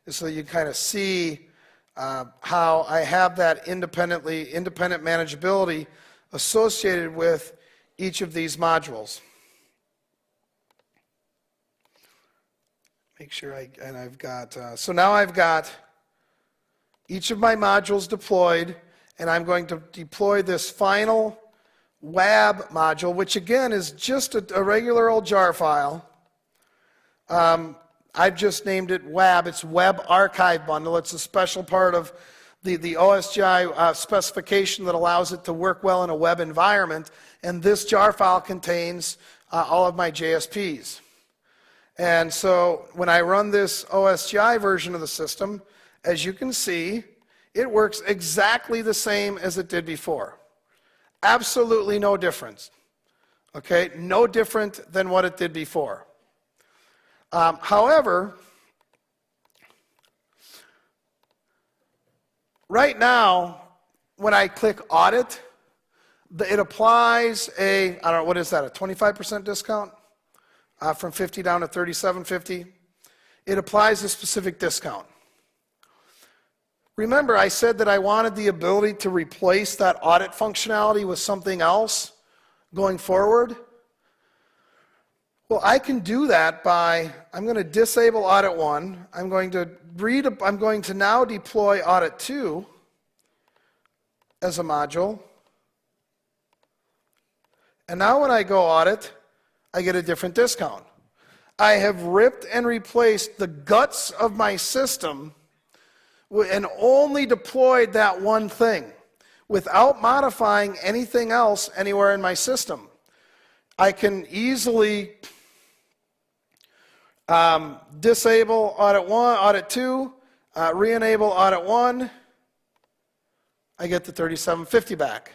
So you kind of see how I have that independent manageability associated with each of these modules. Make sure I've got, so now I've got each of my modules deployed, and I'm going to deploy this final WAB module, which again is just a regular old jar file. I've just named it WAB. It's Web Archive Bundle. It's a special part of the OSGi specification that allows it to work well in a web environment, and this jar file contains all of my JSPs. And so when I run this OSGi version of the system, as you can see, it works exactly the same as it did before. Absolutely no difference. Okay, no different than what it did before. However, right now, when I click Audit, it applies a, I don't know, what is that, a 25% discount? From 50 down to 37.50. It applies a specific discount. Remember, I said that I wanted the ability to replace that audit functionality with something else going forward. Well, I can do that by, I'm going to disable Audit 1. I'm going to now deploy Audit 2 as a module. And now when I go audit, I get a different discount. I have ripped and replaced the guts of my system and only deployed that one thing without modifying anything else anywhere in my system. I can easily disable Audit 1, Audit 2, re-enable Audit 1. I get the 37.50 back.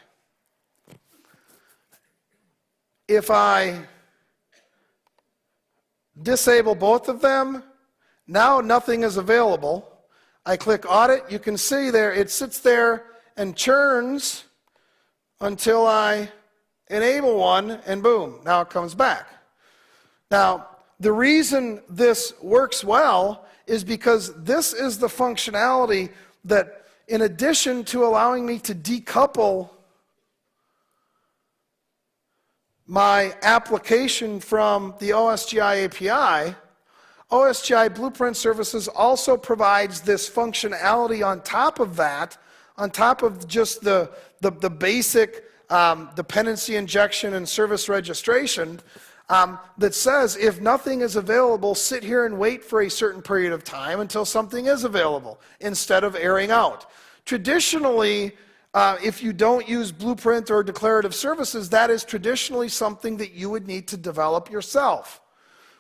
If I disable both of them, now nothing is available. I click Audit. You can see there, it sits there and churns until I enable one, and boom, now it comes back. Now, the reason this works well is because this is the functionality that, in addition to allowing me to decouple my application from the OSGi API, OSGi Blueprint Services also provides this functionality on top of that, on top of just the basic dependency injection and service registration, that says if nothing is available, sit here and wait for a certain period of time until something is available, instead of airing out. Traditionally, if you don't use Blueprint or declarative services, that is traditionally something that you would need to develop yourself,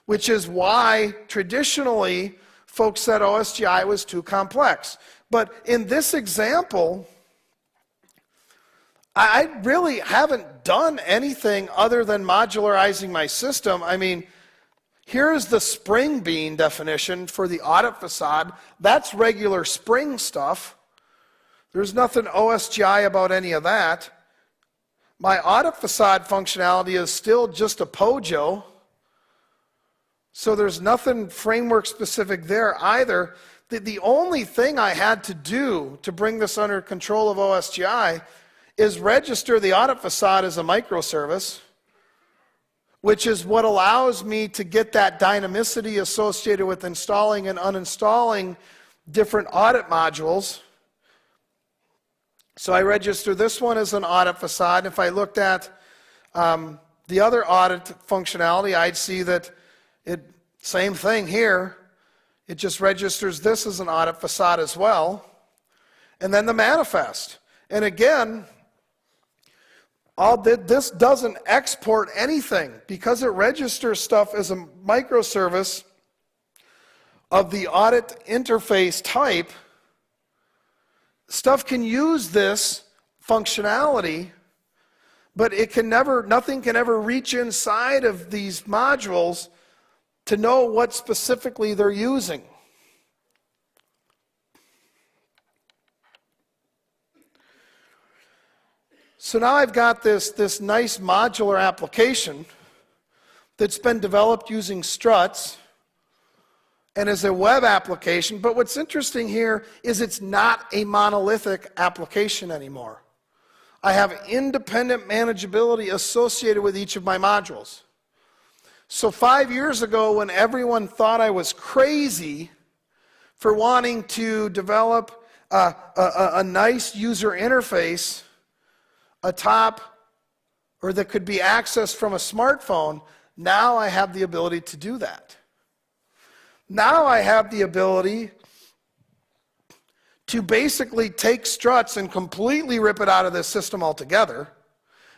which is why traditionally folks said OSGi was too complex. But in this example, I really haven't done anything other than modularizing my system. I mean, here's the spring bean definition for the audit facade. That's regular spring stuff. There's nothing OSGi about any of that. My audit facade functionality is still just a POJO. So there's nothing framework specific there either. The only thing I had to do to bring this under control of OSGi is register the audit facade as a microservice, which is what allows me to get that dynamicity associated with installing and uninstalling different audit modules. So I register this one as an audit facade. If I looked at the other audit functionality, I'd see that same thing here. It just registers this as an audit facade as well. And then the manifest. And again, this doesn't export anything because it registers stuff as a microservice of the audit interface type. Stuff can use this functionality, but nothing can ever reach inside of these modules to know what specifically they're using. So now I've got this nice modular application that's been developed using struts and is a web application. But what's interesting here is it's not a monolithic application anymore. I have independent manageability associated with each of my modules. So 5 years ago, when everyone thought I was crazy for wanting to develop a nice user interface atop, or that could be accessed from a smartphone, now I have the ability to do that. Now I have the ability to basically take struts and completely rip it out of this system altogether,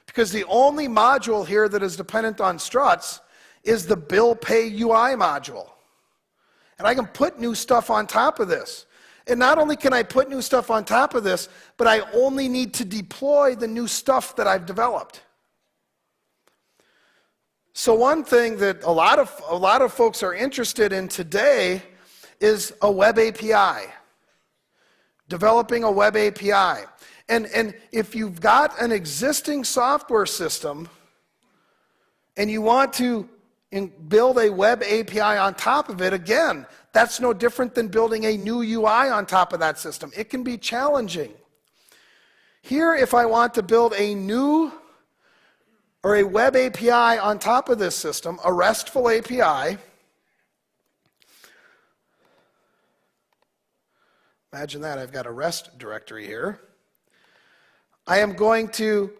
because the only module here that is dependent on struts is the bill pay UI module. And I can put new stuff on top of this. And not only can I put new stuff on top of this, but I only need to deploy the new stuff that I've developed. So one thing that a lot of folks are interested in today is a web API. Developing a web API. And if you've got an existing software system and you want to build a web API on top of it, again, that's no different than building a new UI on top of that system. It can be challenging. Here, if I want to build a new or a web API on top of this system, a RESTful API, imagine that, I've got a REST directory here. I am going to,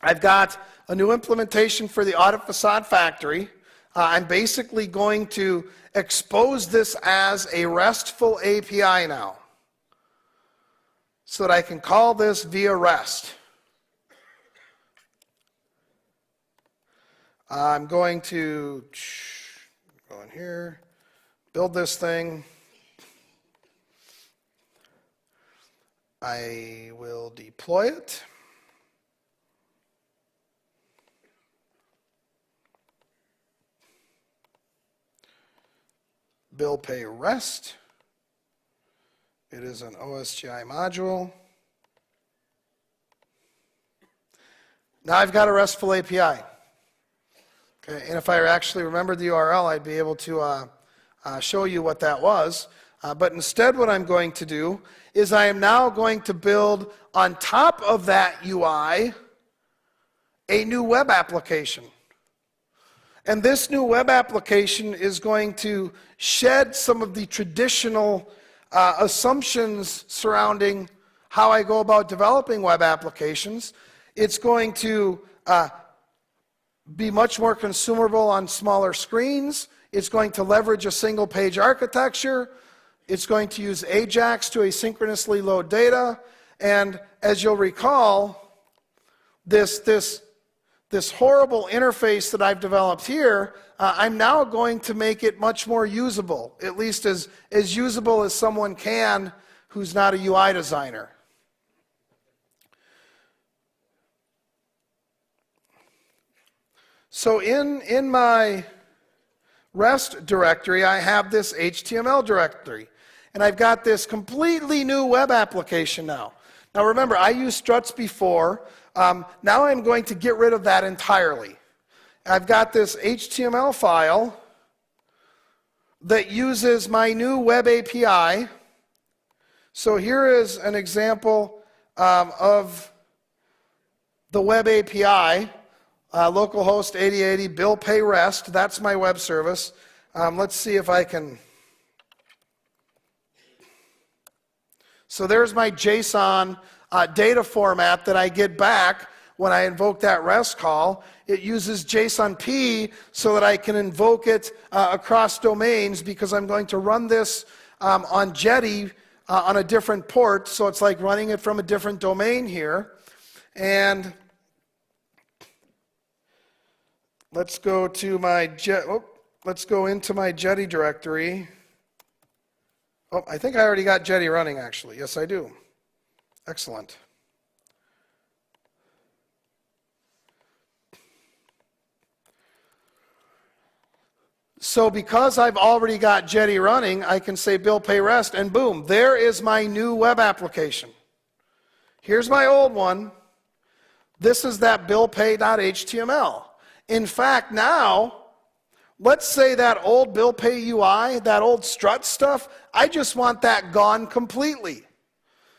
I've got a new implementation for the audit facade factory. I'm basically going to expose this as a RESTful API now, so that I can call this via REST. I'm going to go in here, build this thing. I will deploy it. Bill pay REST. It is an OSGi module. Now I've got a RESTful API. Okay, and if I actually remembered the URL, I'd be able to show you what that was. But instead what I'm going to do is I am now going to build on top of that UI a new web application. And this new web application is going to shed some of the traditional assumptions surrounding how I go about developing web applications. It's going to be much more consumable on smaller screens. It's going to leverage a single page architecture. It's going to use AJAX to asynchronously load data. And as you'll recall, this horrible interface that I've developed here, I'm now going to make it much more usable, at least as usable as someone can who's not a UI designer. So in my REST directory, I have this HTML directory. And I've got this completely new web application now. Now remember, I used struts before. Now I'm going to get rid of that entirely. I've got this HTML file that uses my new web API. So here is an example of the web API, localhost 8080, bill pay REST. That's my web service. Let's see if I can. So there's my JSON data format that I get back when I invoke that REST call. It uses JSON-P so that I can invoke it across domains, because I'm going to run this on Jetty on a different port. So it's like running it from a different domain here. And let's go to my let's go into my Jetty directory. Oh, I think I already got Jetty running, actually. Yes, I do. Excellent. So because I've already got Jetty running, I can say bill pay REST, and boom, there is my new web application. Here's my old one. This is that billpay.html. In fact, now, let's say that old bill pay UI, that old strut stuff, I just want that gone completely.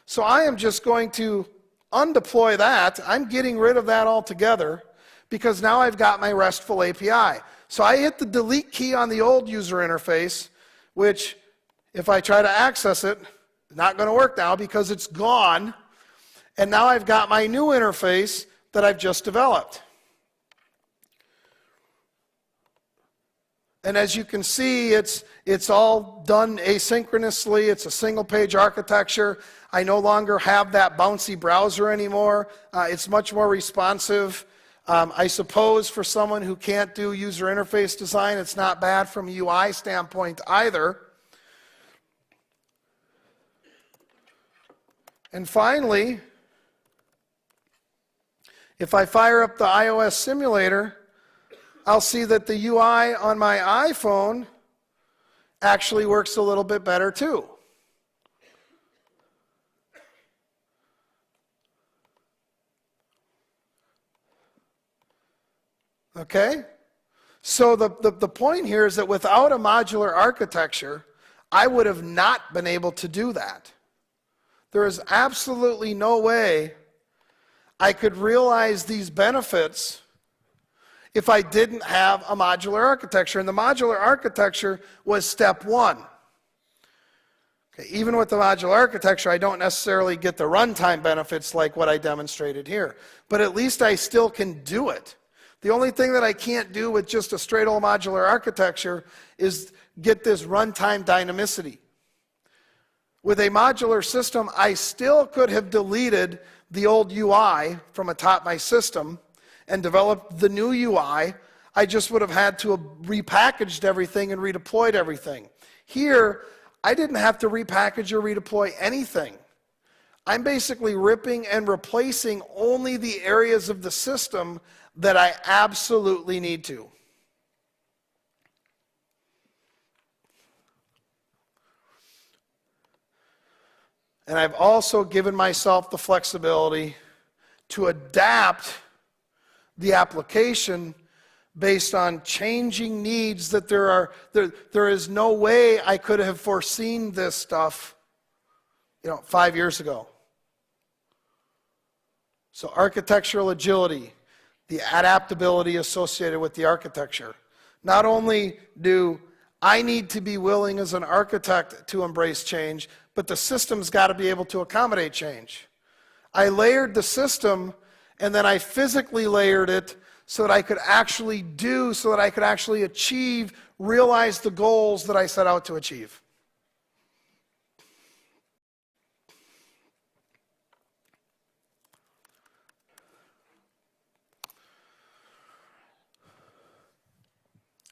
So I am just going to undeploy that. I'm getting rid of that altogether, because now I've got my RESTful API. So I hit the delete key on the old user interface, which if I try to access it, it's not going to work now because it's gone. And now I've got my new interface that I've just developed. And as you can see, it's all done asynchronously. It's a single page architecture. I no longer have that bouncy browser anymore. It's much more responsive. I suppose for someone who can't do user interface design, it's not bad from a UI standpoint either. And finally, if I fire up the iOS simulator, I'll see that the UI on my iPhone actually works a little bit better too. Okay? So the point here is that without a modular architecture, I would have not been able to do that. There is absolutely no way I could realize these benefits if I didn't have a modular architecture. And the modular architecture was step one. Okay, even with the modular architecture, I don't necessarily get the runtime benefits like what I demonstrated here. But at least I still can do it. The only thing that I can't do with just a straight old modular architecture is get this runtime dynamicity. With a modular system, I still could have deleted the old UI from atop my system and developed the new UI. I just would have had to have repackaged everything and redeployed everything. Here, I didn't have to repackage or redeploy anything. I'm basically ripping and replacing only the areas of the system that I absolutely need to. And I've also given myself the flexibility to adapt the application based on changing needs that there is no way I could have foreseen this stuff, 5 years ago. So architectural agility, the adaptability associated with the architecture. Not only do I need to be willing as an architect to embrace change, but the system's got to be able to accommodate change. I layered the system, and then I physically layered it so that I could actually achieve, realize the goals that I set out to achieve.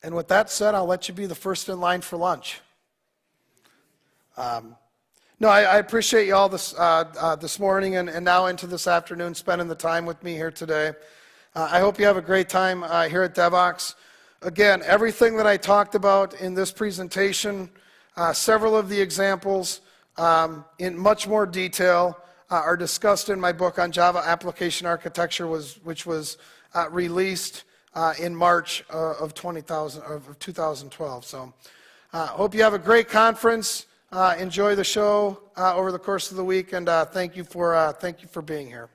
And with that said, I'll let you be the first in line for lunch. No, I appreciate you all this morning and now into this afternoon, spending the time with me here today. I hope you have a great time here at Devoxx. Again, everything that I talked about in this presentation, several of the examples in much more detail are discussed in my book on Java application architecture, which was released in March of 2012. So hope you have a great conference. Enjoy the show over the course of the week, and thank you for being here.